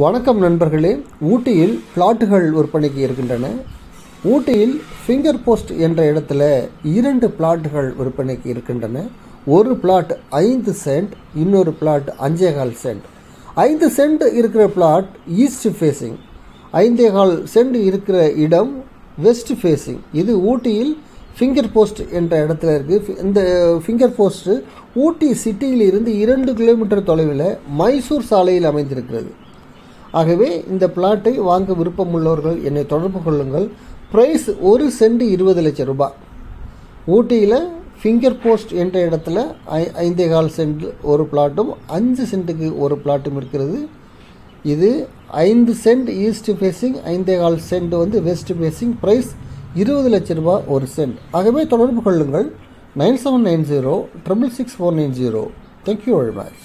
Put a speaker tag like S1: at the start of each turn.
S1: வணக்கம் நண்பர்களே. ஊட்டியில் பிளாட்டுகள் விற்பனைக்கு இருக்கின்றன. ஊட்டியில் ஃபிங்கர் போஸ்ட் என்ற இடத்துல 2 பிளாட்டுகள் விற்பனைக்கு இருக்கின்றன. ஒரு பிளாட் 5 சென்ட், இன்னொரு பிளாட் 5.25 சென்ட். 5 சென்ட் இருக்கிற பிளாட் ஈஸ்ட் ஃபேஸிங், 5.25 சென்ட் இருக்கிற இடம் வெஸ்ட் ஃபேஸிங். இது ஊட்டியில் ஃபிங்கர் போஸ்ட் என்ற இடத்துல இருக்குது. இந்த ஃபிங்கர் போஸ்ட் ஊட்டி சிட்டியில் இருந்து 2 கிலோமீட்டர் தொலைவில் மைசூர் சாலையில் அமைந்திருக்கிறது. ஆகவே இந்த பிளாட்டை வாங்க விருப்பமுள்ளவர்கள் என்னை தொடர்பு கொள்ளுங்கள். ப்ரைஸ் 1 சென்ட் 20 லட்சம் ரூபாய். ஊட்டியில் ஃபிங்கர் போஸ்ட் என்ற இடத்துல 5.25 சென்ட் ஒரு பிளாட்டும் 5 சென்ட்டுக்கு ஒரு பிளாட்டும் இருக்கிறது. இது 5 cent east facing, 5.25 cent west facing. Price 20 லட்சம் ரூபாய் ஒரு சென்ட். ஆகவே தொடர்பு கொள்ளுங்கள் 9790 666 490. Thank you very much.